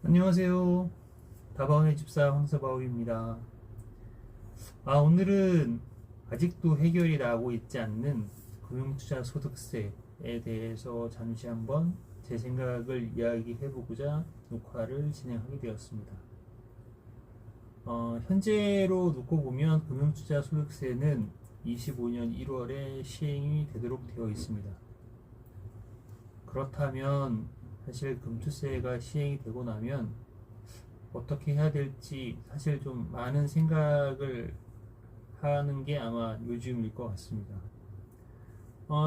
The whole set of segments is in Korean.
안녕하세요. 다바오의 집사 황서바오입니다. 오늘은 아직도 해결이 나고 있지 않는 금융투자 소득세에 대해서 잠시 한번 제 생각을 이야기해보고자 녹화를 진행하게 되었습니다. 현재로 놓고 보면 금융투자 소득세는 25년 1월에 시행이 되도록 되어 있습니다. 그렇다면 사실 금투세가 시행이 되고 나면 어떻게 해야 될지 사실 좀 많은 생각을 하는 게 아마 요즘일 것 같습니다.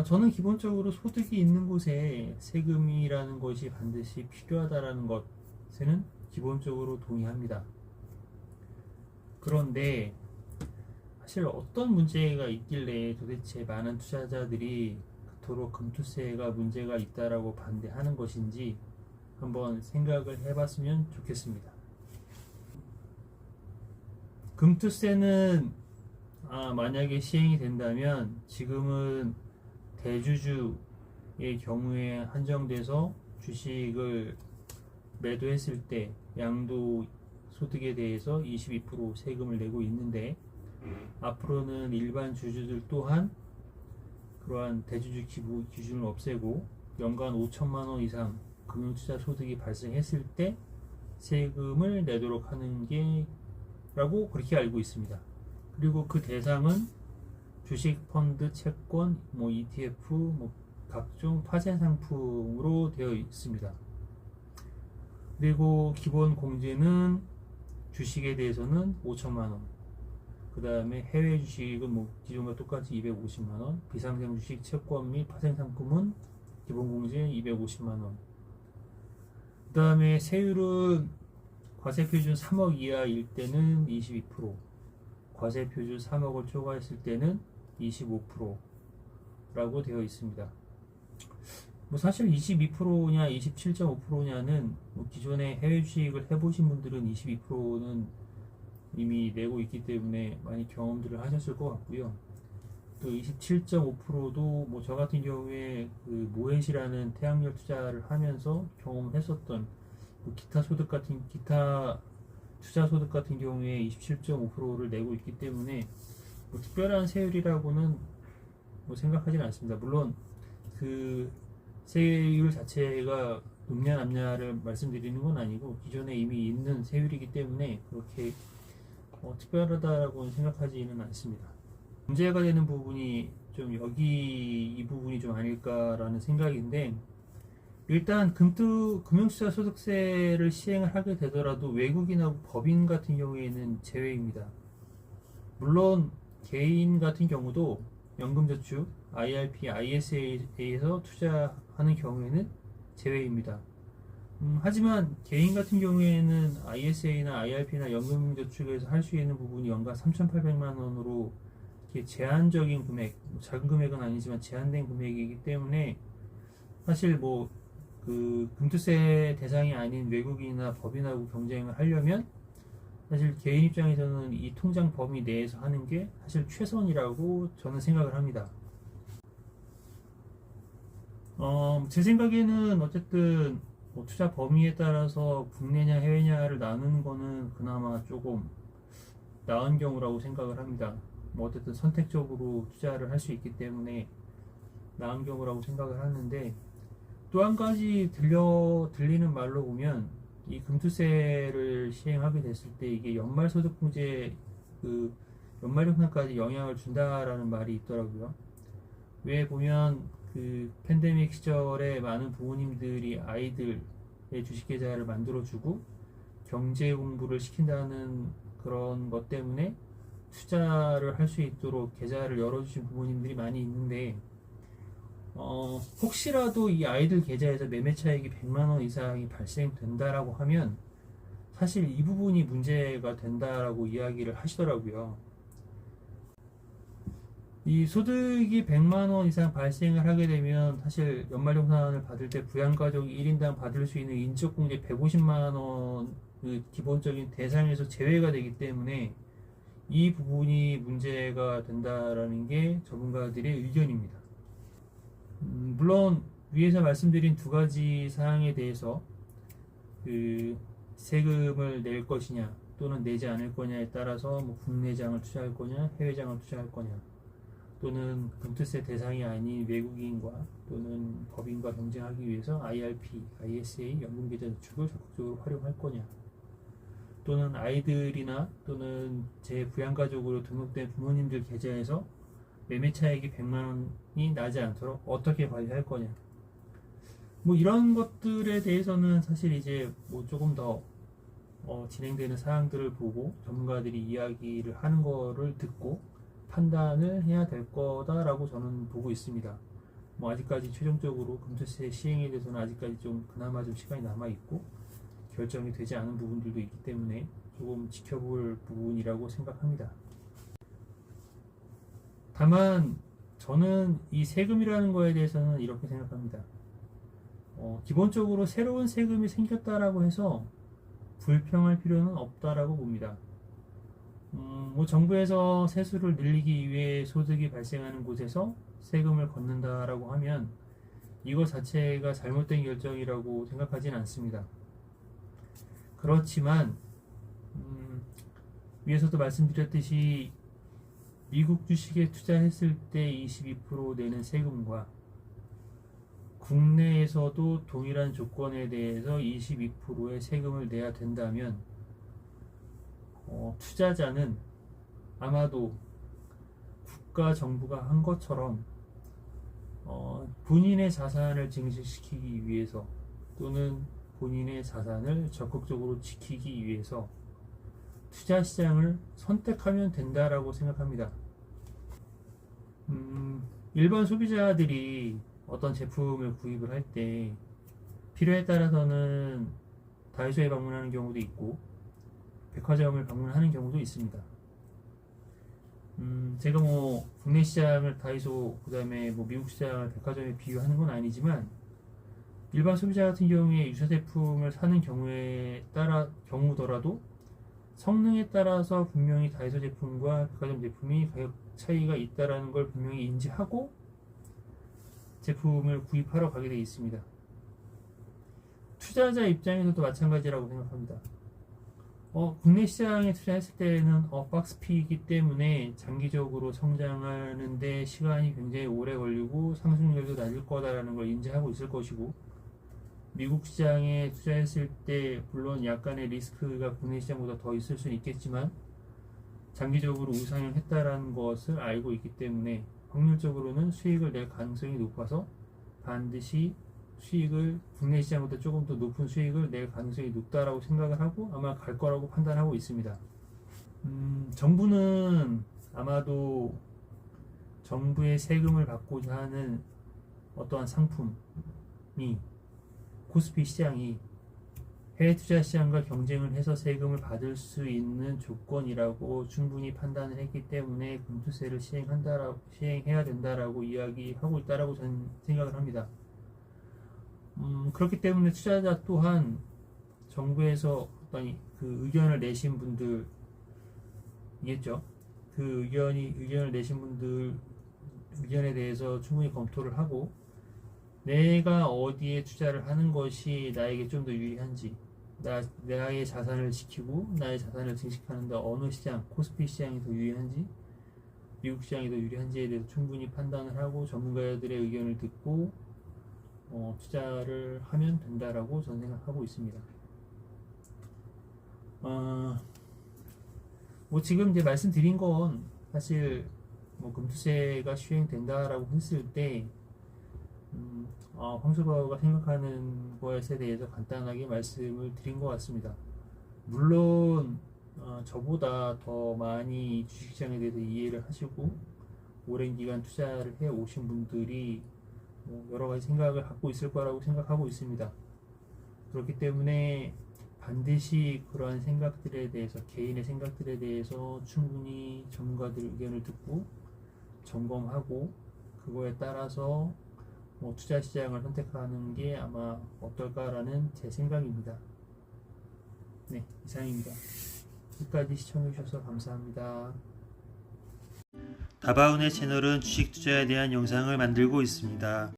저는 기본적으로 소득이 있는 곳에 세금이라는 것이 반드시 필요하다라는 것에는 기본적으로 동의합니다. 그런데 사실 어떤 문제가 있길래 도대체 많은 투자자들이 그토록 금투세가 문제가 있다라고 반대하는 것인지 한번 생각을 해봤으면 좋겠습니다. 금투세는 만약에 시행이 된다면 지금은 대주주의 경우에 한정돼서 주식을 매도했을 때 양도 소득에 대해서 22% 세금을 내고 있는데 앞으로는 일반 주주들 또한 그러한 대주주 기부 기준을 없애고 연간 5천만 원 이상 금융투자 소득이 발생했을 때 세금을 내도록 하는 게 라고 그렇게 알고 있습니다. 그리고 그 대상은 주식, 펀드, 채권, ETF, 각종 파생 상품으로 되어 있습니다. 그리고 기본 공제는 주식에 대해서는 5천만 원, 그 다음에 해외 주식은 기존과 똑같이 250만 원, 비상장 주식, 채권 및 파생 상품은 기본 공제 250만 원. 그 다음에 세율은 과세 표준 3억 이하일 때는 22%, 과세 표준 3억을 초과했을 때는 25%라고 되어 있습니다. 사실 22%냐 27.5%냐는 기존에 해외 주식을 해보신 분들은 22%는 이미 내고 있기 때문에 많이 경험들을 하셨을 것 같고요. 또 27.5%도 저 같은 경우에 그 모햇이라는 태양열 투자를 하면서 경험했었던 기타 투자 소득 같은 경우에 27.5%를 내고 있기 때문에 특별한 세율이라고는 생각하지는 않습니다. 물론 그 세율 자체가 높냐 낮냐를 말씀드리는 건 아니고 기존에 이미 있는 세율이기 때문에 그렇게 특별하다라고 생각하지는 않습니다. 문제가 되는 부분이 좀 이 부분이 좀 아닐까라는 생각인데, 일단 금융투자 소득세를 시행을 하게 되더라도 외국인하고 법인 같은 경우에는 제외입니다. 물론 개인 같은 경우도 연금저축, IRP, ISA에서 투자하는 경우에는 제외입니다. 하지만 개인 같은 경우에는 ISA나 IRP나 연금저축에서 할 수 있는 부분이 연간 3,800만 원으로 이렇게 제한적인 금액, 작은 금액은 아니지만 제한된 금액이기 때문에 사실 그 금투세 대상이 아닌 외국인이나 법인하고 경쟁을 하려면 사실 개인 입장에서는 이 통장 범위 내에서 하는 게 사실 최선이라고 저는 생각을 합니다. 제 생각에는 어쨌든 투자 범위에 따라서 국내냐 해외냐를 나누는 거는 그나마 조금 나은 경우라고 생각을 합니다. 어쨌든 선택적으로 투자를 할 수 있기 때문에 나은 경우라고 생각을 하는데, 또 한 가지 들리는 말로 보면 이 금투세를 시행하게 됐을 때 이게 연말소득공제 연말정산까지 영향을 준다라는 말이 있더라고요. 왜 보면 그 팬데믹 시절에 많은 부모님들이 아이들의 주식계좌를 만들어주고 경제 공부를 시킨다는 그런 것 때문에 투자를 할 수 있도록 계좌를 열어주신 부모님들이 많이 있는데, 혹시라도 이 아이들 계좌에서 매매 차익이 100만 원 이상이 발생된다라고 하면 사실 이 부분이 문제가 된다라고 이야기를 하시더라고요. 이 소득이 100만 원 이상 발생을 하게 되면 사실 연말정산을 받을 때 부양가족이 1인당 받을 수 있는 인적공제 150만 원 그 기본적인 대상에서 제외가 되기 때문에 이 부분이 문제가 된다라는 게 전문가들의 의견입니다. 물론 위에서 말씀드린 두 가지 사항에 대해서 세금을 낼 것이냐 또는 내지 않을 거냐에 따라서 뭐 국내장을 투자할 거냐 해외장을 투자할 거냐, 또는 금투세 대상이 아닌 외국인과 또는 법인과 경쟁하기 위해서 IRP, ISA, 연금계좌 저축을 적극적으로 활용할 거냐, 또는 아이들이나 또는 제 부양가족으로 등록된 부모님들 계좌에서 매매 차익이 100만 원이 나지 않도록 어떻게 관리할 거냐, 뭐 이런 것들에 대해서는 사실 이제 뭐 조금 더 진행되는 사항들을 보고 전문가들이 이야기를 하는 거를 듣고 판단을 해야 될 거다라고 저는 보고 있습니다. 뭐 아직까지 최종적으로 금투세 시행에 대해서는 아직까지 좀 그나마 좀 시간이 남아 있고 결정이 되지 않은 부분들도 있기 때문에 조금 지켜볼 부분이라고 생각합니다. 다만 저는 이 세금이라는 거에 대해서는 이렇게 생각합니다. 기본적으로 새로운 세금이 생겼다라고 해서 불평할 필요는 없다라고 봅니다. 뭐 정부에서 세수를 늘리기 위해 소득이 발생하는 곳에서 세금을 걷는다라고 하면 이것 자체가 잘못된 결정이라고 생각하진 않습니다. 그렇지만 위에서도 말씀드렸듯이 미국 주식에 투자했을 때 22% 내는 세금과 국내에서도 동일한 조건에 대해서 22%의 세금을 내야 된다면 투자자는 아마도 국가 정부가 한 것처럼 본인의 자산을 증식시키기 위해서 또는 본인의 자산을 적극적으로 지키기 위해서 투자 시장을 선택하면 된다라고 생각합니다. 일반 소비자들이 어떤 제품을 구입을 할 때 필요에 따라서는 다이소에 방문하는 경우도 있고 백화점을 방문하는 경우도 있습니다. 제가 뭐 국내 시장을 다이소 그 다음에 뭐 미국 시장을 백화점에 비유하는 건 아니지만 일반 소비자 같은 경우에 유사 제품을 사는 경우더라도 성능에 따라서 분명히 다이소 제품과 백화점 제품이 가격 차이가 있다라는 걸 분명히 인지하고 제품을 구입하러 가게 되어 있습니다. 투자자 입장에서도 마찬가지라고 생각합니다. 국내 시장에 투자했을 때는 박스피이기 때문에 장기적으로 성장하는데 시간이 굉장히 오래 걸리고 상승률도 낮을 거다라는 걸 인지하고 있을 것이고, 미국 시장에 투자했을 때 물론 약간의 리스크가 국내 시장보다 더 있을 수는 있겠지만 장기적으로 우상향했다라는 것을 알고 있기 때문에 확률적으로는 수익을 낼 가능성이 높아서 반드시 수익을 국내 시장보다 조금 더 높은 수익을 낼 가능성이 높다라고 생각을 하고 아마 갈 거라고 판단하고 있습니다. 정부는 아마도 정부의 세금을 받고자 하는 어떠한 상품이 코스피 시장이 해외 투자 시장과 경쟁을 해서 세금을 받을 수 있는 조건이라고 충분히 판단을 했기 때문에 금투세를 시행해야 된다라고 이야기하고 있다라고 저는 생각을 합니다. 그렇기 때문에 투자자 또한 정부에서 어떤 그 의견을 내신 분들이겠죠. 그 의견을 내신 분들 의견에 대해서 충분히 검토를 하고 내가 어디에 투자를 하는 것이 나에게 좀 더 유리한지, 나의 자산을 지키고 나의 자산을 증식하는데 어느 시장, 코스피 시장이 더 유리한지 미국 시장이 더 유리한지에 대해서 충분히 판단을 하고 전문가들의 의견을 듣고 투자를 하면 된다라고 저는 생각하고 있습니다. 뭐 지금 이제 말씀드린 건 사실 뭐 금투세가 시행된다라고 했을 때 황수바가 생각하는 것에 대해서 간단하게 말씀을 드린 것 같습니다. 물론 저보다 더 많이 주식시장에 대해서 이해를 하시고 오랜 기간 투자를 해 오신 분들이 여러 가지 생각을 갖고 있을 거라고 생각하고 있습니다. 그렇기 때문에 반드시 그러한 생각들에 대해서, 개인의 생각들에 대해서 충분히 전문가들 의견을 듣고 점검하고 그거에 따라서 투자 시장을 선택하는 게 아마 어떨까라는 제 생각입니다. 네, 이상입니다. 끝까지 시청해 주셔서 감사합니다. 다바운의 채널은 주식 투자에 대한 영상을 만들고 있습니다.